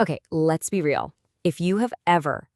Okay, let's be real. If you have ever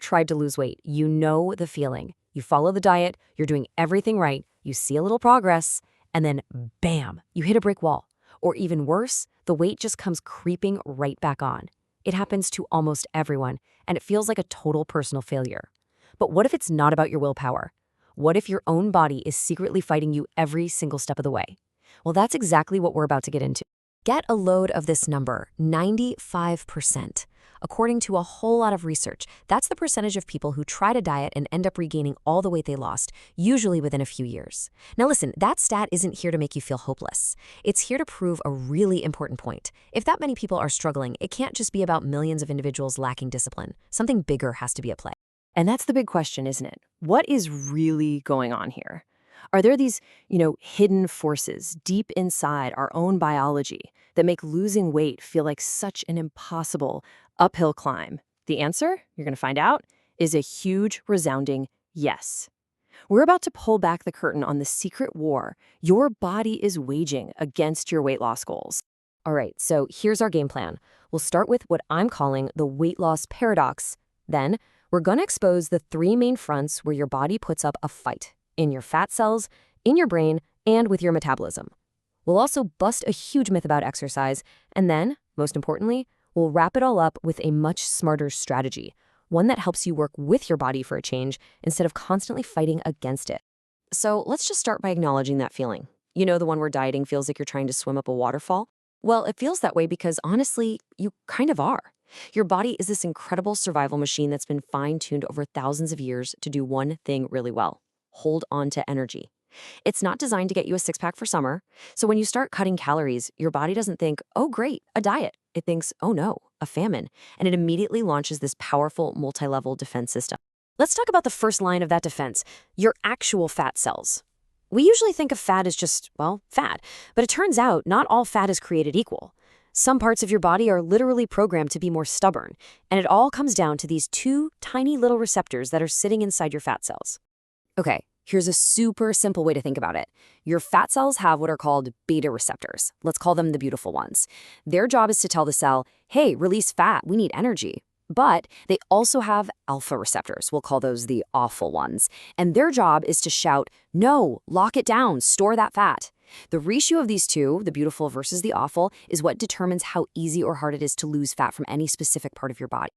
tried to lose weight, you know the feeling. You follow the diet, you're doing everything right, you see a little progress, and then bam, you hit a brick wall. Or even worse, the weight just comes creeping right back on. It happens to almost everyone, and it feels like a total personal failure. But what if it's not about your willpower? What if your own body is secretly fighting you every single step of the way? Well, that's exactly what we're about to get into. Get a load of this number, 95%. According to a whole lot of research, that's the percentage of people who try to diet and end up regaining all the weight they lost, usually within a few years. Now listen, that stat isn't here to make you feel hopeless. It's here to prove a really important point. If that many people are struggling, it can't just be about millions of individuals lacking discipline. Something bigger has to be at play. And that's the big question, isn't it? What is really going on here? Are there these, hidden forces deep inside our own biology that make losing weight feel like such an impossible uphill climb? The answer, you're going to find out, is a huge, resounding yes. We're about to pull back the curtain on the secret war your body is waging against your weight loss goals. All right, so here's our game plan. We'll start with what I'm calling the weight loss paradox. Then, we're going to expose the three main fronts where your body puts up a fight: in your fat cells, in your brain, and with your metabolism. We'll also bust a huge myth about exercise, and then, most importantly, we'll wrap it all up with a much smarter strategy, one that helps you work with your body for a change instead of constantly fighting against it. So let's just start by acknowledging that feeling. You know, the one where dieting feels like you're trying to swim up a waterfall? Well, it feels that way because honestly, you kind of are. Your body is this incredible survival machine that's been fine-tuned over thousands of years to do one thing really well: hold on to energy. It's not designed to get you a six-pack for summer. So when you start cutting calories, your body doesn't think, oh, great, a diet. It thinks, oh no, a famine. And it immediately launches this powerful multi-level defense system. Let's talk about the first line of that defense: your actual fat cells. We usually think of fat as just, well, fat. But it turns out not all fat is created equal. Some parts of your body are literally programmed to be more stubborn. And it all comes down to these two tiny little receptors that are sitting inside your fat cells. Okay, here's a super simple way to think about it. Your fat cells have what are called beta receptors. Let's call them the beautiful ones. Their job is to tell the cell, hey, release fat, we need energy. But they also have alpha receptors. We'll call those the awful ones. And their job is to shout, no, lock it down, store that fat. The ratio of these two, the beautiful versus the awful, is what determines how easy or hard it is to lose fat from any specific part of your body.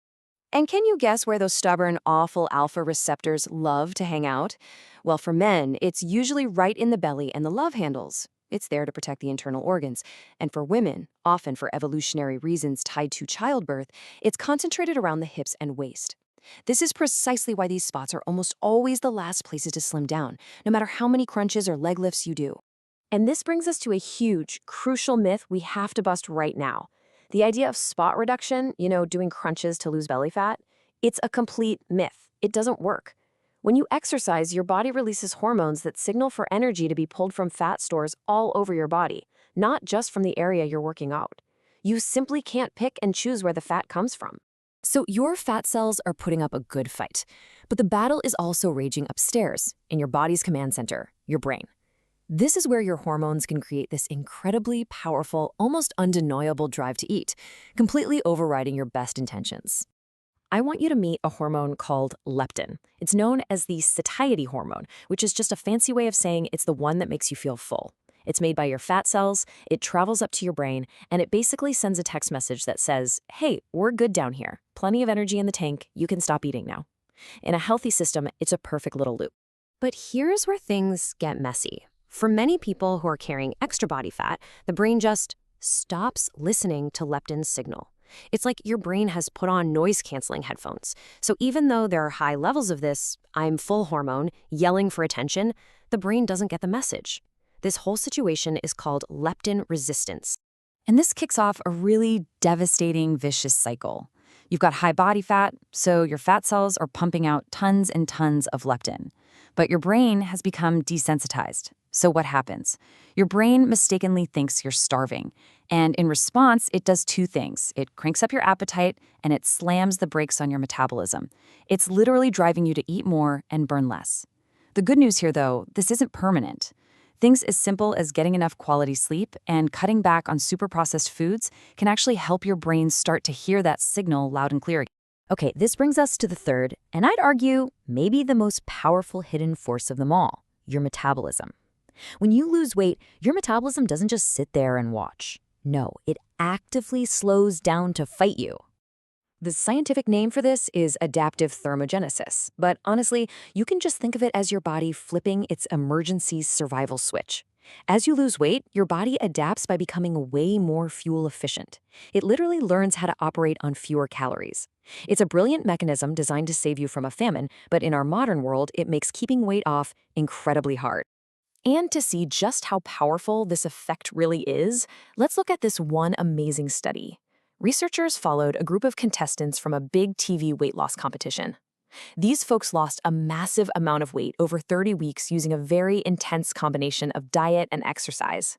And can you guess where those stubborn, awful alpha receptors love to hang out? Well, for men, it's usually right in the belly and the love handles. It's there to protect the internal organs. And for women, often for evolutionary reasons tied to childbirth, it's concentrated around the hips and waist. This is precisely why these spots are almost always the last places to slim down, no matter how many crunches or leg lifts you do. And this brings us to a huge, crucial myth we have to bust right now. The idea of spot reduction, doing crunches to lose belly fat, it's a complete myth. It doesn't work. When you exercise, your body releases hormones that signal for energy to be pulled from fat stores all over your body, not just from the area you're working out. You simply can't pick and choose where the fat comes from. So your fat cells are putting up a good fight. But the battle is also raging upstairs, in your body's command center, your brain. This is where your hormones can create this incredibly powerful, almost undeniable drive to eat, completely overriding your best intentions. I want you to meet a hormone called leptin. It's known as the satiety hormone, which is just a fancy way of saying it's the one that makes you feel full. It's made by your fat cells, it travels up to your brain, and it basically sends a text message that says, hey, we're good down here. Plenty of energy in the tank. You can stop eating now. In a healthy system, it's a perfect little loop. But here's where things get messy. For many people who are carrying extra body fat, the brain just stops listening to leptin's signal. It's like your brain has put on noise-canceling headphones. So even though there are high levels of this I'm full hormone yelling for attention, the brain doesn't get the message. This whole situation is called leptin resistance. And this kicks off a really devastating, vicious cycle. You've got high body fat, so your fat cells are pumping out tons and tons of leptin. But your brain has become desensitized. So what happens? Your brain mistakenly thinks you're starving. And in response, it does two things. It cranks up your appetite, and it slams the brakes on your metabolism. It's literally driving you to eat more and burn less. The good news here, though, this isn't permanent. Things as simple as getting enough quality sleep and cutting back on super processed foods can actually help your brain start to hear that signal loud and clear. Okay, this brings us to the third, and I'd argue maybe the most powerful hidden force of them all, your metabolism. When you lose weight, your metabolism doesn't just sit there and watch. No, it actively slows down to fight you. The scientific name for this is adaptive thermogenesis, but honestly, you can just think of it as your body flipping its emergency survival switch. As you lose weight, your body adapts by becoming way more fuel efficient. It literally learns how to operate on fewer calories. It's a brilliant mechanism designed to save you from a famine, but in our modern world, it makes keeping weight off incredibly hard. And to see just how powerful this effect really is, let's look at this one amazing study. Researchers followed a group of contestants from a big TV weight loss competition. These folks lost a massive amount of weight over 30 weeks using a very intense combination of diet and exercise.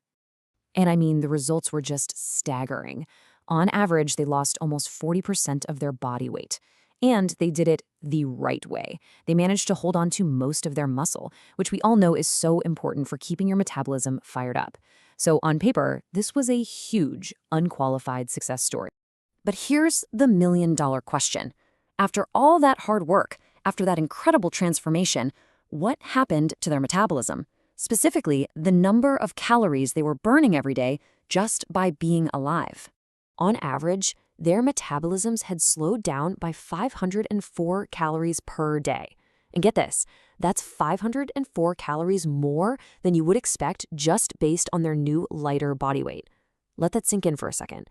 And I mean, the results were just staggering. On average, they lost almost 40% of their body weight. And they did it the right way. They managed to hold on to most of their muscle, which we all know is so important for keeping your metabolism fired up. So on paper, this was a huge, unqualified success story. But here's the million-dollar question. After all that hard work, after that incredible transformation, what happened to their metabolism? Specifically, the number of calories they were burning every day just by being alive. On average, their metabolisms had slowed down by 504 calories per day. And get this, that's 504 calories more than you would expect just based on their new lighter body weight. Let that sink in for a second.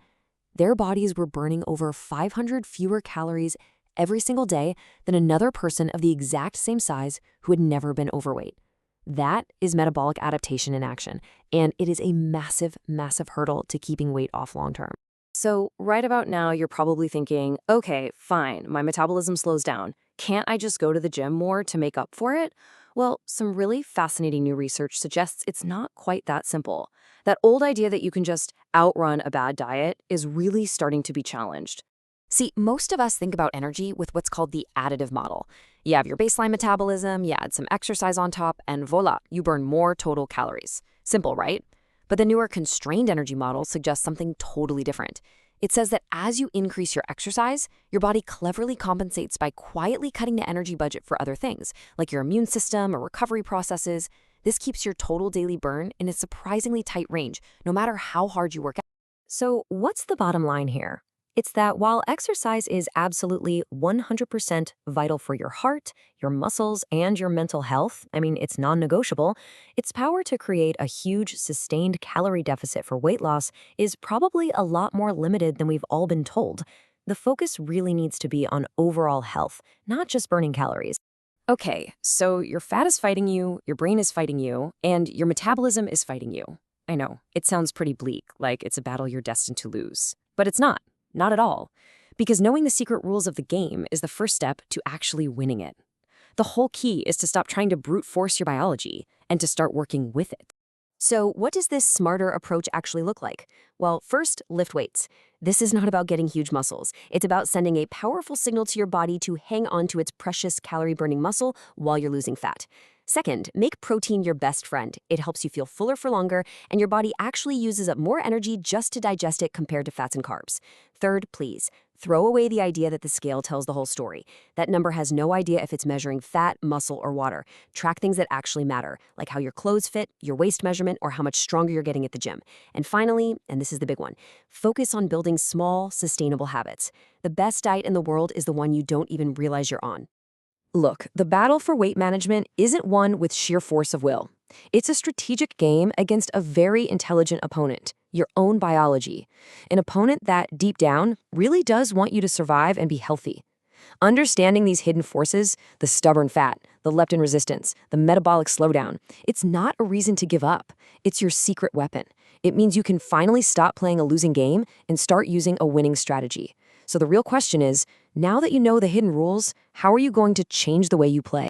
Their bodies were burning over 500 fewer calories every single day than another person of the exact same size who had never been overweight. That is metabolic adaptation in action, and it is a massive, massive hurdle to keeping weight off long term. So right about now, you're probably thinking, okay, fine, my metabolism slows down. Can't I just go to the gym more to make up for it? Well, some really fascinating new research suggests it's not quite that simple. That old idea that you can just outrun a bad diet is really starting to be challenged. See, most of us think about energy with what's called the additive model. You have your baseline metabolism, you add some exercise on top, and voila, you burn more total calories. Simple, right? But the newer constrained energy model suggests something totally different. It says that as you increase your exercise, your body cleverly compensates by quietly cutting the energy budget for other things, like your immune system or recovery processes. This keeps your total daily burn in a surprisingly tight range, no matter how hard you work out. So what's the bottom line here? It's that while exercise is absolutely 100% vital for your heart, your muscles, and your mental health, I mean, it's non-negotiable, its power to create a huge, sustained calorie deficit for weight loss is probably a lot more limited than we've all been told. The focus really needs to be on overall health, not just burning calories. Okay, so your fat is fighting you, your brain is fighting you, and your metabolism is fighting you. I know, it sounds pretty bleak, like it's a battle you're destined to lose. But it's not. Not at all. Because knowing the secret rules of the game is the first step to actually winning it. The whole key is to stop trying to brute force your biology and to start working with it. So what does this smarter approach actually look like? Well, first, lift weights. This is not about getting huge muscles. It's about sending a powerful signal to your body to hang on to its precious calorie-burning muscle while you're losing fat. Second, make protein your best friend. It helps you feel fuller for longer, and your body actually uses up more energy just to digest it compared to fats and carbs. Third, please, throw away the idea that the scale tells the whole story. That number has no idea if it's measuring fat, muscle, or water. Track things that actually matter, like how your clothes fit, your waist measurement, or how much stronger you're getting at the gym. And finally, and this is the big one, focus on building small, sustainable habits. The best diet in the world is the one you don't even realize you're on. Look, the battle for weight management isn't one with sheer force of will. It's a strategic game against a very intelligent opponent, your own biology. An opponent that, deep down, really does want you to survive and be healthy. Understanding these hidden forces, the stubborn fat, the leptin resistance, the metabolic slowdown, it's not a reason to give up. It's your secret weapon. It means you can finally stop playing a losing game and start using a winning strategy. So the real question is, now that you know the hidden rules, how are you going to change the way you play?